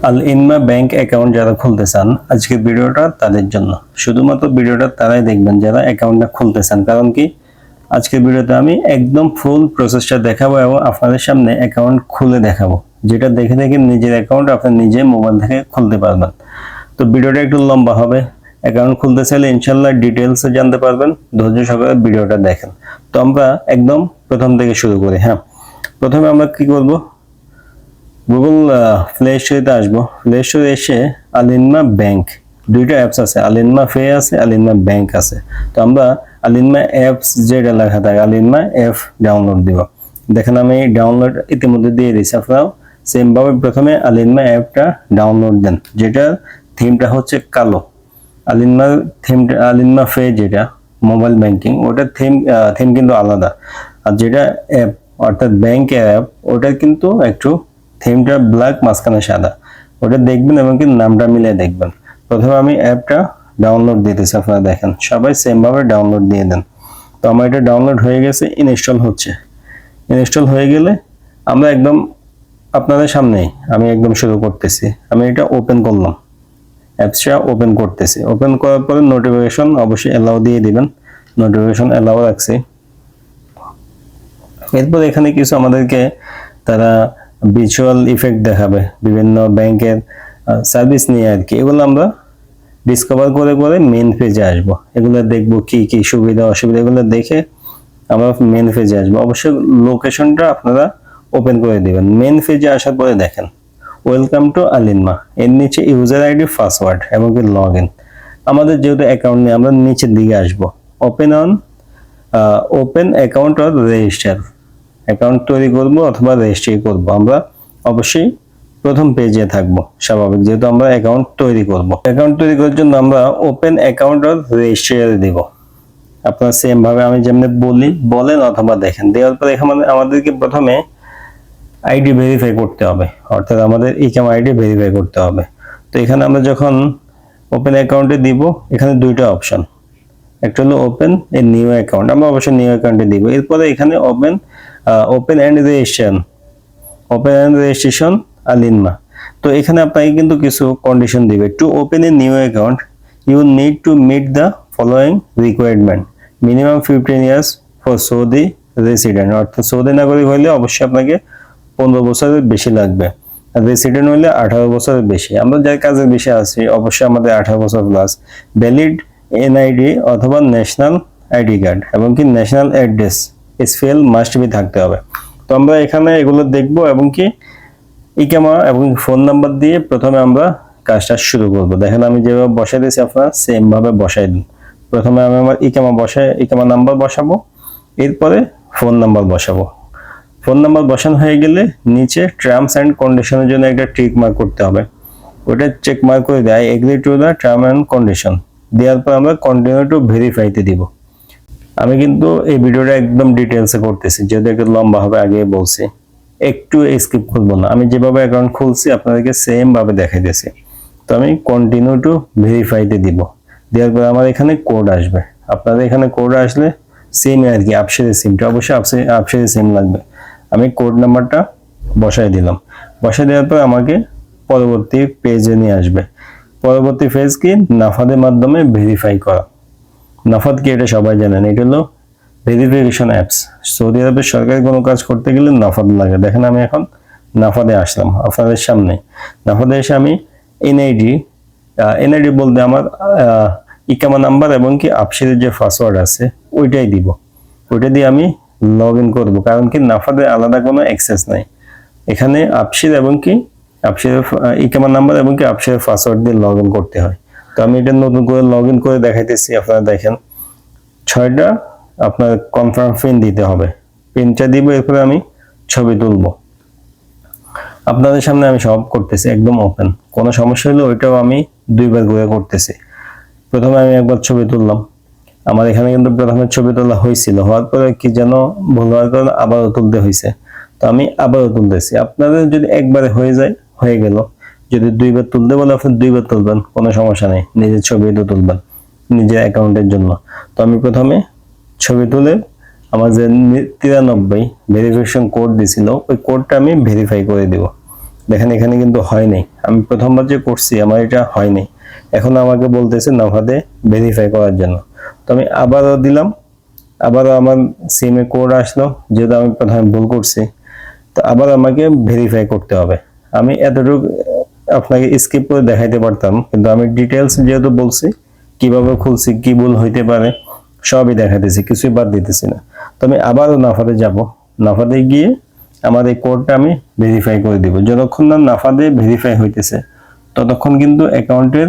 আল ইনমা bank account যারা খুলতে চান আজকের ভিডিওটা তাদের জন্য। শুধুমাত্র ভিডিওটা তারাই দেখবেন যারা অ্যাকাউন্টটা খুলতে চান। কারণ কি আজকের ভিডিওতে আমি একদম ফুল প্রসেসটা দেখাবো এবং আপনাদের সামনে অ্যাকাউন্ট খুলে দেখাবো, যেটা দেখে দেখে নিজের অ্যাকাউন্ট আপনি নিজে মোবাইল থেকে খুলতে পারবেন। তো ভিডিওটা একটু লম্বা হবে। অ্যাকাউন্ট খুলতে চাইলে ইনশাল্লাহ ডিটেলসে জানতে পারবেন, ধৈর্য সহকারে ভিডিওটা দেখেন। তো আমরা একদম প্রথম থেকে শুরু করি। প্রথমে আমরা কি করব, গুগল প্লে স্টোরে আসবো। প্লে স্টোরে এসে আল ইনমা ব্যাংক, দুইটা অ্যাপস আছে, আল ইনমা পে আছে, আল ইনমা ব্যাংক আছে। তো আমরা আল ইনমা অ্যাপস যেটা লেখা থাকে আল ইনমা অ্যাপ ডাউনলোড দিব। দেখেন আমি ডাউনলোড ইতিমধ্যে দিয়ে দিয়েছি। আপনারাও সেম ভাবে প্রথমে আল ইনমা অ্যাপটা ডাউনলোড দেন, যেটা থিমটা হচ্ছে কালো। আল ইনমা পে যেটা মোবাইল ব্যাংকিং, ওটার থিম কিন্তু আলাদা। আর যেটা অ্যাপ অর্থাৎ ব্যাংক অ্যাপ, ওটা কিন্তু একটু থিমটা ব্ল্যাক, মাঝখানে সাদা। ওটা দেখবেন এবং কি নামটা মিলিয়ে দেখবেন। প্রথমে আমি অ্যাপটা ডাউনলোড দিতেছি, আপনারা দেখেন সবাই সেম ভাবে ডাউনলোড দিয়ে দেন। তো আমার এটা ডাউনলোড হয়ে গেছে, ইনস্টল হচ্ছে। ইনস্টল হয়ে গেলে আমরা একদম আপনাদের সামনেই আমি একদম শুরু করতেছি। আমি এটা ওপেন করলাম, অ্যাপসটা ওপেন করতেছি। ওপেন করার পরে নোটিফিকেশন অবশ্যই অ্যালাউ দিয়ে দিবেন। নোটিফিকেশন অ্যালাউ রাখছি। এরপর এখানে কিছু আমাদেরকে তারা ভিজুয়াল ইফেক্ট দেখাবে বিভিন্ন ব্যাংকের সার্ভিস নিয়ে আর কি। এগুলো আমরা ডিসকভার করে করে মেন পেজে আসবো। এগুলো দেখবো কি কি সুবিধা অসুবিধা, এগুলো দেখে আমরা মেন পেজে আসবো। অবশ্যই লোকেশনটা আপনারা ওপেন করে দিবেন। মেন পেজে আসার পরে দেখেন ওয়েলকাম টু আল ইনমা, এর নিচে ইউজার আইডি, পাসওয়ার্ড এবং কি লগ ইন। আমাদের যেহেতু অ্যাকাউন্ট নিয়ে আমরা নিচের দিকে আসবো। Open account or register, account তৈরি করব অথবা রেজিস্ট্রি করব। আমরা অবশ্যই প্রথম পেজে থাকবো স্বাভাবিক, যেহেতু আমরা অ্যাকাউন্ট তৈরি করব। অ্যাকাউন্ট তৈরি করার জন্য আমরা ওপেন অ্যাকাউন্ট অর রেজিস্ট্রি দেব। আপনারা সেম ভাবে আমি যেমন বলেন অথবা দেখেন। দেওয়ার পরে এখানে আমাদেরকে প্রথমে আইডি ভেরিফাই করতে হবে, অর্থাৎ আমাদের ইকাম আইডি ভেরিফাই করতে হবে। তো এখানে আমরা যখন ওপেন অ্যাকাউন্টে দিব, এখানে দুইটা অপশন, একটা হলো ওপেন এ নিউ অ্যাকাউন্ট, আমরা অবশ্যই নিউ অ্যাকাউন্টে দিব। এরপরে এখানে open and registration Alinma. তো এখানে আপনাকে কিন্তু কিছু কন্ডিশন দিবে। To open a new account you need to meet the following requirement, minimum 15 years for Saudi resident, অর্থাৎ সৌদি নাগরিক হলে অবশ্যই আপনাকে 15 বছরের বেশি লাগবে, আর রেসিডেন্ট হলে 18 বছরের বেশি। আমরা যার কাজের বেশি আছি অবশ্যই আমাদের 18 বছর প্লাস। ভ্যালিড এনআইডি অথবা ন্যাশনাল আইডি কার্ড এবং কি national address SPL must be থাকতে হবে। তো আমরা এখানে এগুলো দেখব এবং কি ইকামা এবং ফোন নাম্বার দিয়ে প্রথমে আমরা কাজটা শুরু করব। দেখেন আমি যেভাবে বসাই দিয়েছি আপনারা সেম ভাবে বসাই দিন। প্রথমে আমি আমার ইকামা নাম্বার বসাবো, এরপরে ফোন নাম্বার বসাবো। ফোন নাম্বার বসানো হয়ে গেলে নিচে টার্মস এন্ড কন্ডিশনের জন্য একটা টিক মার্ক করতে হবে। ওটা চেক মার্ক করে দেয় agree to the term and condition. দেওয়ার পর আমরা কন্টিনিউ টু ভেরিফাইতে দিব। আমি কিন্তু এই ভিডিওটা একদম ডিটেলসে করতেছি, যেহেতু একটু লম্বা হবে আগে বলছি, একটু স্কিপ করবো না। আমি যেভাবে অ্যাকাউন্ট খুলছি আপনাদেরকে সেম ভাবে দেখাইতেছি। তো আমি কন্টিনিউ টু ভেরিফাইতে দিব। দেওয়ার পর আমার এখানে কোড আসবে। আপনাদের এখানে কোড আসলে সিম আর কি, আপসের সিমটা অবশ্যই আপসের সিম লাগবে। আমি কোড নাম্বারটা বসাই দিলাম। বসাই দেওয়ার পর আমাকে পরবর্তী পেজে নিয়ে আসবে। পরবর্তী ফেজ কি, নাফাদের মাধ্যমে ভেরিফাই করা। নাফাদ কি এটা সবাই জানেন, এটা হলো ভেরিফিকেশন অ্যাপস। সৌদি আরবের সরকারি কোনো কাজ করতে গেলে নাফাদ লাগে। দেখেন আমি এখন নাফাদে আসলাম আপনাদের সামনে। নাফাদে এসে আমি এনআইডি বলতে আমার ইকামা নাম্বার এবং কি আপসিরের যে পাসওয়ার্ড আছে ওইটাই দিব। ওইটা দিয়ে আমি লগ ইন করবো, কারণ কি নাফাদের আলাদা কোনো অ্যাক্সেস নাই। এখানে আপসির এবং কি আপসিরের ইকামা নাম্বার এবং কি আপসিরের পাসওয়ার্ড দিয়ে লগ ইন করতে হয়। তো আমি এটা নতুন করে লগ ইন করে দেখাইতেছি। আপনারা দেখেন 6টা আপনার কনফার্ম পিন দিতে হবে। পিনটা দিব, এরপরে আমি ছবি তুলবো। আপনাদের সামনে আমি সব করতেছি একদম ওপেন। কোনো সমস্যা হলে ওইটাও আমি 2বার করে করতেছি। প্রথমে আমি একবার ছবি তুললাম। আমার এখানে কিন্তু প্রথমে ছবি তোলা হয়েছিল, হওয়ার পরে কি যেন ভুল হওয়ার কারণে আবারও তুলতে হয়েছে। তো আমি আবারও তুলতেছি। আপনাদের যদি একবারে হয়ে যায় হয়ে গেল, যদি 2বার তুলতে বলে আপনি 2বার তুলবেন, কোনো সমস্যা নেই। নিজের ছবি তো তুলবেন নিজের অ্যাকাউন্টের জন্য। তো আমি প্রথমে ছবি তুলে আমার যে 93 ভেরিফিকেশন কোড দিছিল ওই কোডটা আমি ভেরিফাই করে দিব। দেখেন এখানে কিন্তু হয় নাই, আমি প্রথমবার যে করছি আমার এটা হয় নাই, এখন আমাকে বলতেছে নাফাতে ভেরিফাই করার জন্য। তো আমি আবারও দিলাম, আবারও আমার সিমে কোড আসলো, যেহেতু আমি প্রথমে ভুল করছি, তো আবার আমাকে ভেরিফাই করতে হবে। আমি এতটুকু আপনাকে স্কিপ করে দেখাইতে পারতাম, কিন্তু আমি ডিটেলস যেহেতু বলছি, কিভাবে খুলছি, কি ভুল হইতে পারে সবই দেখাইতেছি, কিছুই বাদ দিতেছি না। তো আমি আবারও নাফাতে যাব, নাফাতে গিয়ে আমার এই কোডটা আমি ভেরিফাই করে দিব। যতক্ষণ না নাফাতে ভেরিফাই হইতেছে ততক্ষণ কিন্তু অ্যাকাউন্টের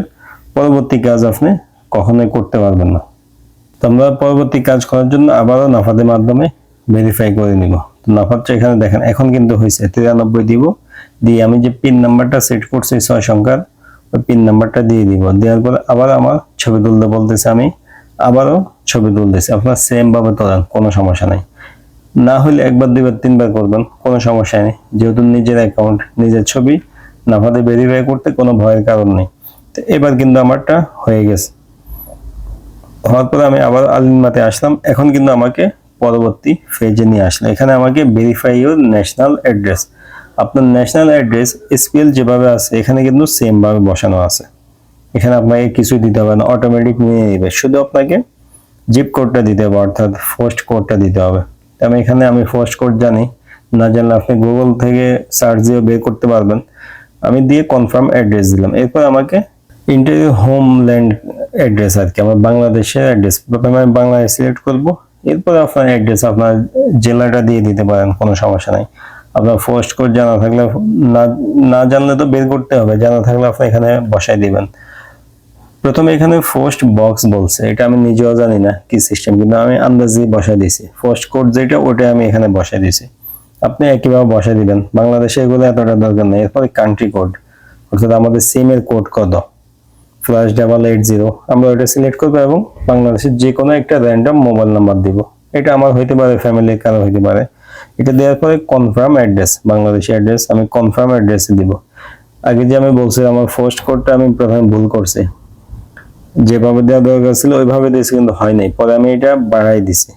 পরবর্তী কাজ আপনি কখনোই করতে পারবেন না। তো আমরা পরবর্তী কাজ করার জন্য আবারও নাফাদের মাধ্যমে ভেরিফাই করে নিব। তো নাফাদটা এখানে দেখেন এখন কিন্তু হয়েছে 93 দিব, দিয়ে আমি যে পিন নাম্বারটা সেট করছি 6 সংখ্যার, ওই পিন নাম্বারটা দিয়ে দিব। দেওয়ার পরে আবার আমার ছবি তুলতে বলতেছে, আমি আবারও ছবি তুলতেছি। আপনার সেম ভাবে তোলেন, কোনো সমস্যা নাই। না হলে একবার দুইবার তিনবার করবেন, কোনো সমস্যা নেই, যেহেতু নিজের অ্যাকাউন্ট, নিজের ছবি নাফাদে ভেরিফাই করতে কোনো ভয়ের কারণ নেই। তো এবার কিন্তু আমারটা হয়ে গেছে। হওয়ার পরে আমি আবার আলিনমাতে আসলাম, এখন কিন্তু আমাকে পরবর্তী ফেজে নিয়ে আসলো। এখানে আমাকে ভেরিফাই ইউর ন্যাশনাল অ্যাড্রেস। আপনার ন্যাশনাল অ্যাড্রেস স্পেল যেভাবে আছে এখানে কিন্তু সেম ভাবে বসানো আছে। এখানে আপনাকে কিছু দিতে হবে না, অটোমেটিক নিয়ে নেবে। শুধু আপনাকে জিপ কোডটা দিতে হবে, অর্থাৎ পোস্ট কোডটা দিতে হবে। আমি এখানে আমি পোস্ট কোড জানি, না জানলে আপনি গুগল থেকে সার্চ দিয়ে বের করতে পারবেন। আমি দিয়ে কনফার্ম অ্যাড্রেস দিলাম। এরপর আমাকে ইন্টারভিউ হোমল্যান্ড অ্যাড্রেস, আর কি আমার বাংলাদেশের অ্যাড্রেস, প্রথমে আমি বাংলাদেশ সিলেক্ট করব। এরপর আপনার অ্যাড্রেস, আপনার জেলাটা দিয়ে দিতে পারেন, কোনো সমস্যা নাই। আপনার পোস্ট কোড জানা থাকলে, না না জানলে তো বের করতে হবে, জানা থাকলে আপনি এখানে বসাই দিবেন। প্রথমে এখানে পোস্ট বক্স বলছে, এটা আমি নিজেও জানি না কি সিস্টেম, কিন্তু আমি আন্দাজে বসাই দিয়েছি। পোস্ট কোড যেটা ওটা আমি এখানে বসাই দিয়েছি, আপনি একইভাবে বসাই দিবেন। বাংলাদেশে এগুলো এতটা দরকার নেই। এরপরে কান্ট্রি কোড, অর্থাৎ আমাদের সিমের কোড কত, +880, আমরা ওটা সিলেক্ট করবো এবং বাংলাদেশের যে কোনো একটা র্যান্ডম মোবাইল নাম্বার দিব। এটা আমার হইতে পারে, ফ্যামিলির কারো হইতে পারে। এটা দেওয়ার পরে কনফার্ম অ্যাড্রেস, বাংলাদেশি অ্যাড্রেস আমি কনফার্ম অ্যাড্রেসে দিব। আগে যে আমি বলছি আমার পোস্ট কোডটা আমি প্রথমে ভুল করছি, যেভাবে দেওয়া দরকার ছিল ওইভাবে দিয়েছি, কিন্তু হয় নাই। পরে আমি এটা বাড়াই দিছি,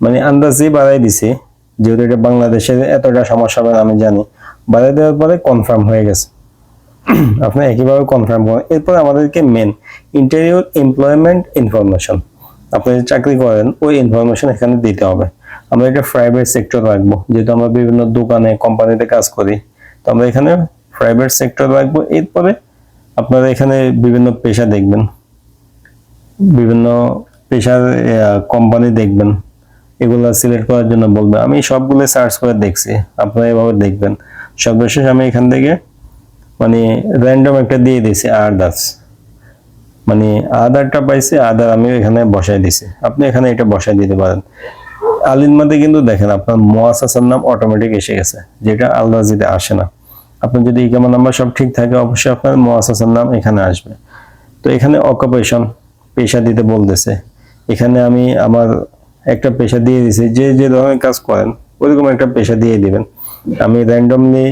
মানে আন্দাজে বাড়াই দিছি, যেহেতু এটা বাংলাদেশে এতটা সমস্যা হবে না আমি জানি। বাড়াই দেওয়ার পরে কনফার্ম হয়ে গেছে। আপনি একইভাবে কনফার্ম করেন। এরপর আমাদেরকে মেন ইন্টারভিউ এমপ্লয়মেন্ট ইনফরমেশন, আপনি যে চাকরি করেন ওই ইনফরমেশন এখানে দিতে হবে। আমরা এটা প্রাইভেট সেক্টর রাখবো, যেহেতু আমরা বিভিন্ন দোকানে কোম্পানিতে কাজ করি, তো আমরা এখানে প্রাইভেট সেক্টর রাখবো। এরপরে আপনারা এখানে বিভিন্ন পেশা দেখবেন, বিভিন্ন পেশার কোম্পানি দেখবেন, এগুলো সিলেক্ট করার জন্য বলবে। আমি সবগুলো সার্চ করে দেখছি, আপনারা এভাবে দেখবেন। সর্বশেষ আমি এখান থেকে মানে র্যান্ডম একটা দিয়ে দিয়েছি, আদার্স, মানে আদারটা পাইছি, আদার আমি এখানে বসাই দিছি। আপনি এখানে এটা বসাই দিতে পারেন। আলিনমাতে কিন্তু দেখেন আপনার মুআসাসার নাম অটোমেটিক এসে গেছে, যেটা আলরাজিতে আসে না। আপনার যদি ইকামা নাম্বার সব ঠিক থাকে অবশ্যই আপনার মুআসাসার নাম এখানে আসবে। তো এখানে অকুপেশন, পেশা দিতে বলতেছে। এখানে আমি আমার একটা পেশা দিয়ে দিছি, যে যে ধরনের কাজ করেন ওইরকম একটা পেশা দিয়ে দিবেন। আমি র্যান্ডমলি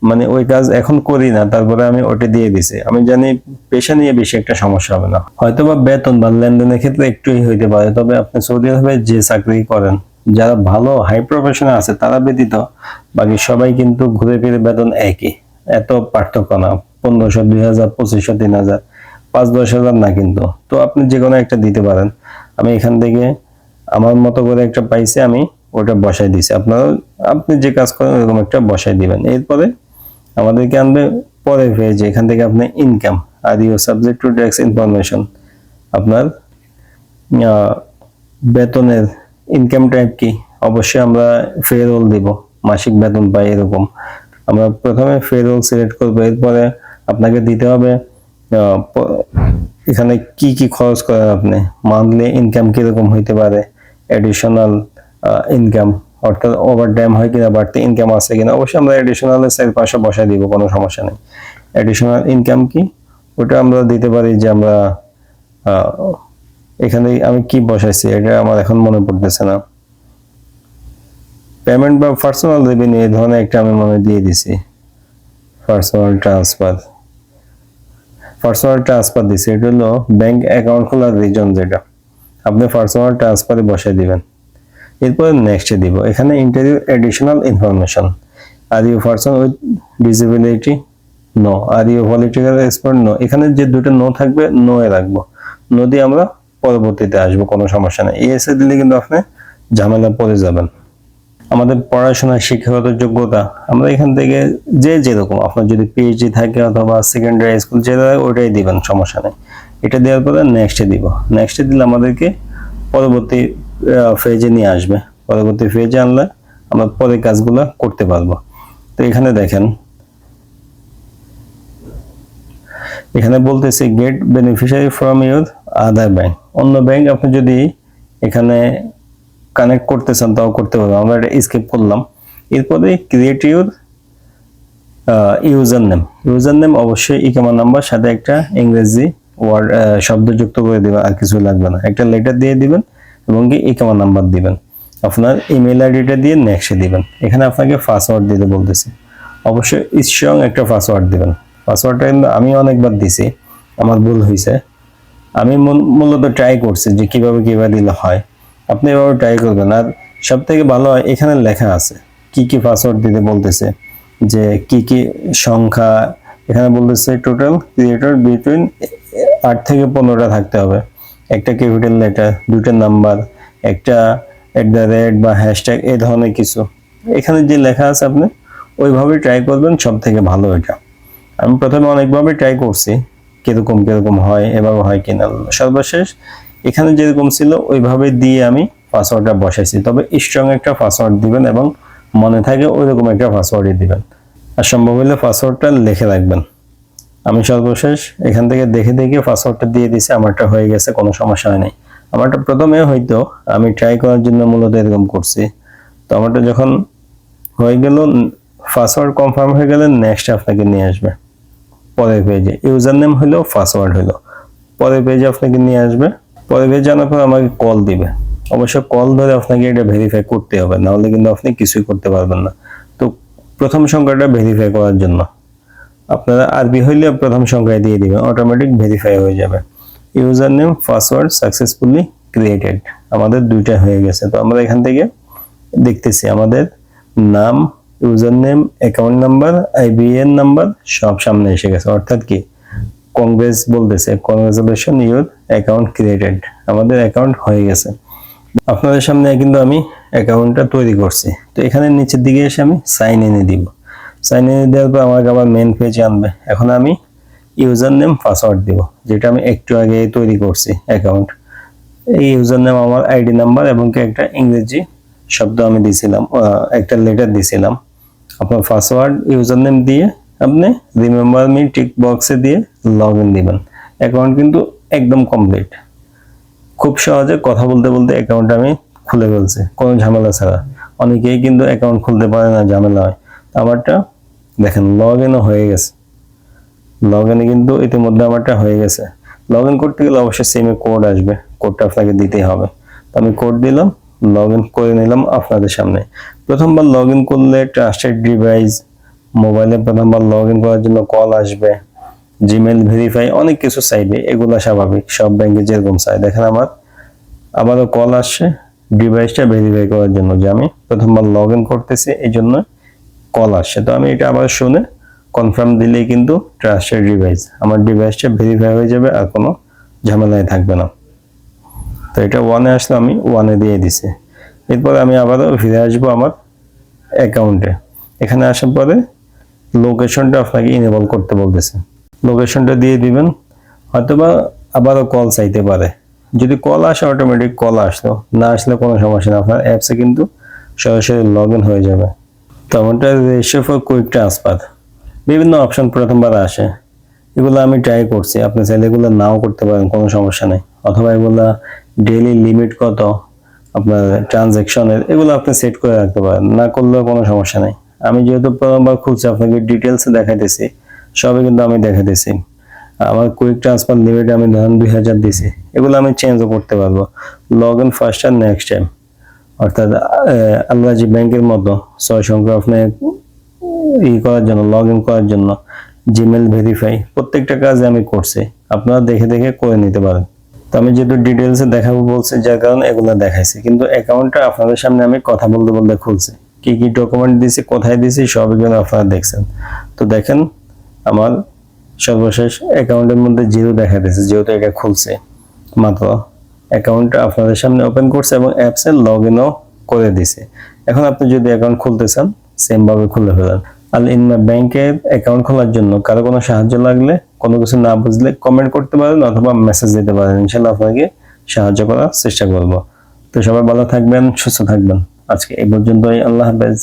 মানে ওই কাজ এখন করি না, তারপরে আমি ওটা দিয়ে দিছি। আমি জানি পেশা নিয়ে বেশি একটা সমস্যা হবে না, হয়তোবা বেতন বা লেনদেনের ক্ষেত্রে একটুই হইতে পারে। তবে আপনি সৌদি আরবে যে চাকরি করেন, যারা ভালো হাই প্রফেশনে আছে তারা ব্যতীত বাকি সবাই কিন্তু ঘুরে ফিরে বেতন একই, এত পার্থক্য না। 1500, 2000, 2500, 3000, 5-10 হাজার না কিন্তু। তো আপনি যে কোনো একটা দিতে পারেন। আমি এখান থেকে আমার মতো করে একটা পাইছি, আমি ওটা বসাই দিছি। আপনারা আপনি যে কাজ করেন এরকম একটা বসাই দিবেন। এরপরে আমাদেরকে আনবে পরের পেজে, এখান থেকে আপনি income, are you subject to tax information, আপনার বেতনের ইনকাম টাইপ কি, অবশ্যই আমরা ফেরোল দিব, মাসিক বেতন পাই এরকম। আমরা প্রথমে ফেরোল সিলেক্ট করবো। এরপরে আপনাকে দিতে হবে এখানে কি কি খরচ করেন আপনি, মান্থলি ইনকাম কিরকম হইতে পারে, এডিশনাল ইনকাম, অর্থাৎ ওভার টাইম হয় কিনা, বাড়তি ইনকাম আছে কিনা। অবশ্যই আমরা এডিশনালের সাইড পাশে বসাই দিব, কোনো সমস্যা নেই। এডিশনাল ইনকাম কি ওটা আমরা দিতে পারি, যে আমরা এখানে আমি কি বসাইছি এটা আমার এখন মনে পড়তেছে না। পেমেন্ট বা পার্সোনাল রেভিনিউ এই ধরনের একটা আমি মনে দিয়ে দিছি। পার্সোনাল ট্রান্সফার দিছি, এটা হলো ব্যাংক অ্যাকাউন্ট খোলার রিজন, যেটা আপনি পার্সোনাল ট্রান্সফারে বসাই দিবেন। এরপর নেক্সটে দিব। এখানে interview additional information, are you person with disability, no. Are you political expert, no. এখানে যে দুটো নো থাকবে নো এ রাখবো, নো দিয়ে আমরা পরবর্তীতে আসবো, কোনো সমস্যা নেই। ইএসএ দিলে কিন্তু আপনি ঝামেলা পড়ে যাবেন। আমাদের পড়াশোনার শিক্ষাগত যোগ্যতা আমরা এখান থেকে যে যেরকম, আপনার যদি পিএইচডি থাকে অথবা সেকেন্ডারি স্কুল যেটা ওইটাই দিবেন, সমস্যা নেই। এটা দেওয়ার পরে নেক্সটে দিব। নেক্সটে দিলে আমাদেরকে পরবর্তী ফেজে নিয়ে আসবে। পরবর্তী ফেজে আনলে আমরা পরে কাজগুলো করতে পারবো। তো এখানে দেখেন, এখানে বলতেছে get beneficiary from your other bank. অন্য ব্যাংক আপনি যদি এখানে কানেক্ট করতে চান তাও করতে পারবেন। আমরা এটা স্কিপ করলাম। এরপরে create your user name. User name অবশ্যই ইকামা নাম্বার সাথে একটা ইংরেজি ওয়ার্ড শব্দ যুক্ত করে দিবেন, আর কিছু লাগবে না। একটা লেটার দিয়ে দিবেন এবং কি ইকামা নাম্বার দিবেন। আপনার ইমেল আইডিটা দিয়ে নেক্সটে দিবেন। এখানে আপনাকে পাসওয়ার্ড দিতে বলতেছে, অবশ্যই স্ট্রং একটা পাসওয়ার্ড দিবেন। পাসওয়ার্ডটা কিন্তু আমি অনেকবার দিছি, আমার ভুল হয়েছে। আমি মূলত ট্রাই করছি যে কিভাবে দিলে হয়। আপনি এভাবে ট্রাই করবেন। আর সব থেকে ভালো হয় এখানে লেখা আছে কি কি পাসওয়ার্ড দিতে বলতেছে, যে কি কি সংখ্যা। এখানে বলতেছে টোটাল ক্রিয়েটর বিটুইন 8 থেকে 15টা থাকতে হবে, একটা ক্যাপিটাল লেটার, দুটো নাম্বার, একটা @ বা হ্যাশট্যাগ, এই ধরনের কিছু। এখানে যে লেখা আছে আপনি ওইভাবে ট্রাই করবেন, সব থেকে ভালো এটা। আমি প্রথমে অনেকভাবে ট্রাই করছি কিরকম হয়, এভাবে হয় কিনা। সর্বশেষ এখানে যেরকম ছিল ওইভাবে দিয়ে আমি পাসওয়ার্ডটা বসাইছি। তবে স্ট্রং একটা পাসওয়ার্ড দিবেন এবং মনে থাকে ওইরকম একটা পাসওয়ার্ডই দিবেন। আর সম্ভব হলে পাসওয়ার্ডটা লিখে রাখবেন। আমি সর্বশেষ এখান থেকে দেখে পাসওয়ার্ডটা দিয়ে দিছি, আমারটা হয়ে গেছে, কোনো সমস্যা হয় নাই। আমারটা প্রথমে হয়তো আমি ট্রাই করার জন্য মূলত এরকম করছি। তো আমারটা যখন হয়ে গেল, পাসওয়ার্ড কনফার্ম হয়ে গেলে নেক্সট আপনাকে নিয়ে আসবে পরের পেজে। ইউজার নেম হলো, পাসওয়ার্ড হলো, পরের পেজে আপনাকে নিয়ে আসবে। পরের পেজে আনার পর আমাকে কল দিবে। অবশ্য কল ধরে আপনাকে এটা ভেরিফাই করতে হবে, না হলে কিন্তু আপনি কিছুই করতে পারবেন না। তো প্রথম সংখ্যাটা ভেরিফাই করার জন্য আপনারা আরবি হইলে প্রথম সংখ্যায় দিয়ে দিবেন, অটোমেটিক ভেরিফাই হয়ে যাবে। User name password successfully created, আমাদের দুইটা হয়ে গেছে। তো আমরা এখান থেকে দেখতেছি আমাদের নাম, user name, account number, IBN number সব সামনে এসে গেছে। অর্থাৎ কি, কংগ্রেস বলতেছে, কংগ্রেচুলেশন ইউর অ্যাকাউন্ট ক্রিয়েটেড, আমাদের অ্যাকাউন্ট হয়ে গেছে। আপনাদের সামনে কিন্তু আমি অ্যাকাউন্টটা তৈরি করছি। তো এখানে নিচের দিকে এসে আমি সাইন ইনে দিব। সাইন ইনে দেওয়ার পর আমাকে আবার মেন পেজে আনবে। এখন আমি ইউজার নেম পাসওয়ার্ড দিব, যেটা আমি একটু আগে তৈরি করছি অ্যাকাউন্ট। এই ইউজার নেম আমার আইডি নাম্বার এবং একটা ইংরেজি শব্দ আমি দিয়েছিলাম, একটা লেটার দিয়েছিলাম। আপনার পাসওয়ার্ড ইউজার নেম দিয়ে আপনি রিমেম্বার মি টিক বক্সে দিয়ে লগ ইন দিবেন। অ্যাকাউন্ট কিন্তু একদম কমপ্লিট। খুব সহজে কথা বলতে বলতে অ্যাকাউন্ট আমি খুলে ফেলছি, কোনো ঝামেলা ছাড়া। অনেকেই কিন্তু অ্যাকাউন্ট খুলতে পারে না, ঝামেলা হয়। আমারটা দেখেন লগ ইনও হয়ে গেছে। লগ ইনে কিন্তু ইতিমধ্যে আমারটা হয়ে গেছে। লগ ইন করতে গেলে অবশ্যই সেমে কোড আসবে, কোডটা আপনাকে দিতেই হবে। তো আমি কোড দিলাম, লগ ইন করে নিলাম আপনাদের সামনে। প্রথমবার লগ ইন করলে ট্রাস্টেড ডিভাইস, মোবাইলে প্রথমবার লগ ইন করার জন্য কল আসবে, জিমেল ভেরিফাই, অনেক কিছু চাইবে। এগুলো স্বাভাবিক, সব ব্যাংকে যেরকম চাই। দেখেন আমার আবারও কল আসছে ডিভাইসটা ভেরিফাই করার জন্য, যে আমি প্রথমবার লগ ইন করতেছি, এই জন্য কল আসছে। তো আমি এটা আবার শুনে কনফার্ম দিলেই কিন্তু ট্রাস্টেড ডিভাইস, আমার ডিভাইসটা ভেরিফাই হয়ে যাবে, আর কোনো ঝামেলায় থাকবে না। তো এটা 1-এ আসলে আমি 1-এ দিয়ে দিছি। এরপর আমি আবারও ফিরে আসবো আমার অ্যাকাউন্টে। এখানে আসার পরে লোকেশনটা আপনাকে ইনেবল করতে বলতেছে, লোকেশনটা দিয়ে দিবেন। হয়তোবা আবারও কল চাইতে পারে। যদি কল আসে অটোমেটিক কল আসলো, না আসলে কোনো সমস্যা না, আপনার অ্যাপসে কিন্তু সরাসরি লগ ইন হয়ে যাবে। তো আমারটা রেজিস্টার ফর কুইক ট্রান্সফার, বিভিন্ন অপশন প্রথমবার আসে। এগুলো আমি ট্রাই করছি, আপনি চাইলে এগুলো নাও করতে পারেন, কোনো সমস্যা নেই। অথবা এগুলা ডেইলি লিমিট কত আপনার ট্রানজ্যাকশনের, এগুলো আপনি সেট করে রাখতে পারেন, না করলেও কোনো সমস্যা নেই। আমি যেহেতু প্রথমবার খুলছি আপনাকে ডিটেলসে দেখাইতেছি, সবই কিন্তু আমি দেখাইতেছি। আমার কুইক ট্রান্সফার লিমিট আমি ধরেন 2000 দিছি, এগুলো আমি চেঞ্জও করতে পারবো। লগ ইন ফার্স্ট আর নেক্সট টাইম, অর্থাৎ আলরাজি ব্যাংকের মতো 6 সংখ্যা আপনি করার জন্য, লগ ইন করার জন্য, জিমেল ভেরিফাই, প্রত্যেকটা কাজ আমি করছি। আপনারা দেখে করে নিতে পারেন। তো আমি যেহেতু ডিটেলসে দেখাবো বলছি, যার কারণে এগুলো দেখাইছি। কিন্তু অ্যাকাউন্টটা আপনাদের সামনে আমি কথা বলতে খুলছি, কি কি ডকুমেন্ট দিয়েছি, কোথায় দিয়েছি, সব এগুলো আপনারা দেখছেন। তো দেখেন আমার সর্বশেষ অ্যাকাউন্টের মধ্যে জিরো দেখা দিয়েছে, যেহেতু এটা খুলছে মাত্র। অ্যাকাউন্টটা আপনাদের সামনে ওপেন করছে এবং অ্যাপসে লগ ইনও করে দিছে। এখন আপনি যদি অ্যাকাউন্ট খুলতে চান সেম ভাবে খুলে ফেলেন। আর ইনমা ব্যাংকের অ্যাকাউন্ট খোলার জন্য কারো কোনো সাহায্য লাগলে, কোনো কিছু না বুঝলে কমেন্ট করতে পারেন অথবা মেসেজ দিতে পারেন, ইনশাল্লাহ আপনাকে সাহায্য করার চেষ্টা করব। তো সবাই ভালো থাকবেন, সুস্থ থাকবেন। আজকে এই পর্যন্তই, আল্লাহ হাফেজ।